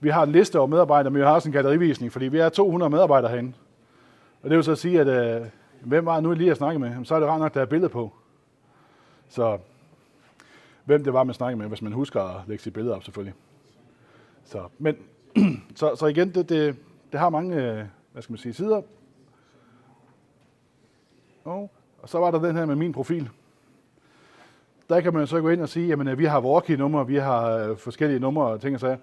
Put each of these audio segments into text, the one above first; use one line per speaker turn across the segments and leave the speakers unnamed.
vi har en liste over medarbejdere, men vi har også en gallerivisning, fordi vi er 200 medarbejdere herinde. Og det vil så sige, at hvem var nu lige at snakke med? Jamen, så er det rart nok, der er billede på. Så hvem det var, man snakkede med, hvis man husker at lægge sit billede op, selvfølgelig. Så igen, det har mange, sider. Og så var der den her med min profil. Der kan man så gå ind og sige, jamen vi har walkie-numre, vi har forskellige numre og ting og sager.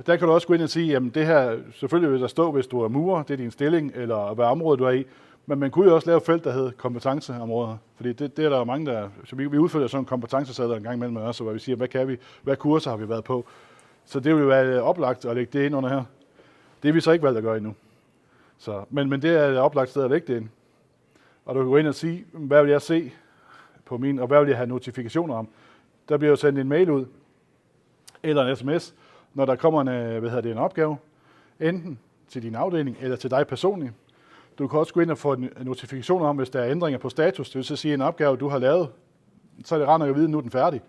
Der kan du også gå ind og sige, jamen det her, selvfølgelig vil der stå, hvis du er murer, det er din stilling, eller hvad område du er i. Men man kunne jo også lave et felt, der hedder kompetenceområder. Fordi det er der jo mange, der... Så vi udfører sådan en kompetencesedler en gang imellem med os, hvor vi siger, hvad kan vi, hvad kurser har vi været på. Så det vil jo være oplagt at lægge det ind under her. Det er vi så ikke valgt at gøre endnu. Men det er et oplagt sted at lægge det ind. Og du kan gå ind og sige, hvad vil jeg se på min, og hvad vil jeg have notifikationer om. Der bliver jo sendt en mail ud, eller en sms, når der kommer en opgave, enten til din afdeling eller til dig personligt. Du kan også gå ind og få en notifikation om, hvis der er ændringer på status. Det vil så sige, en opgave, du har lavet, så er det rart nok at vide, at nu er den færdig.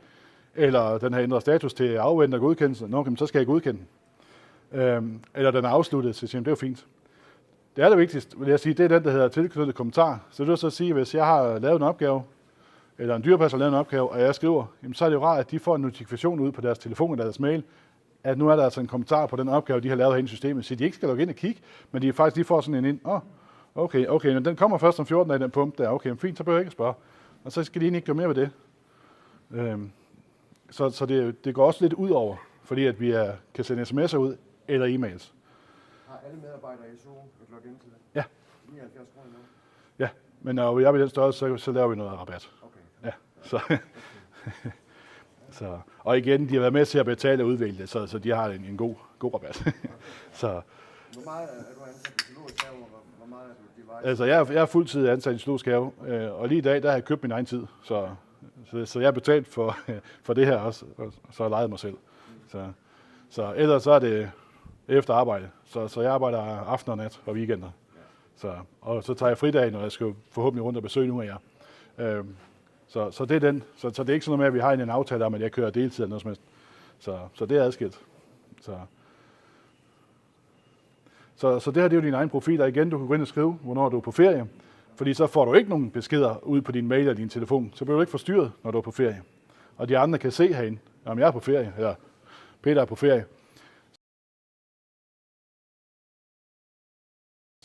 Eller den har ændret status til afvente og godkendelse. Så skal jeg godkende den. Eller den er afsluttet, så siger det er jo fint. Det allervigtigste, vil jeg sige, det er den, der hedder tilknyttet kommentar. Så det vil så sige, hvis jeg har lavet en opgave, eller en dyrepasser har lavet en opgave, og jeg skriver, jamen, så er det jo rart, at de får en notifikation ud på deres telefon eller deres mail, at nu er der altså en kommentar på den opgave, de har lavet herinde i systemet, så de ikke skal logge ind og kigge, men de faktisk lige får sådan en ind. Okay, men den kommer først om 14 dage, den pump der. Okay, fint, så behøver jeg ikke spørge. Og så skal de ikke gøre mere ved det. Så det går også lidt ud over, fordi at vi kan sende sms'er ud, eller e-mails.
Har alle medarbejdere i SU et login til det?
Ja.
79 kroner nu?
Ja, men når vi er ved den størrelse, så laver vi noget rabat.
Okay.
Ja, og igen, de har været med til at betale og udvikle det, så de har en god rabat. Så.
Hvor meget er du ansat i Zoologisk Have, og hvor meget er du device?
Altså, jeg er fuldtid ansat i Zoologisk Have, og lige i dag, der har jeg købt min egen tid, så jeg er betalt for det her også, og så har jeg lejet mig selv. Så ellers så er det efter arbejde, så jeg arbejder aften og nat og weekender. Og så tager jeg fridag, når jeg skal forhåbentlig rundt og besøge nogle af jer. Så det er den. Så det er ikke sådan noget med, at vi har en aftale om, at jeg kører deltid eller noget som helst. Så det er adskilt. Så det her det er jo din egen profil, og igen, du kan gå ind og skrive, hvornår du er på ferie. Fordi så får du ikke nogen beskeder ud på din mail eller din telefon. Så bliver du ikke forstyrret, når du er på ferie. Og de andre kan se herinde, om jeg er på ferie, eller Peter er på ferie.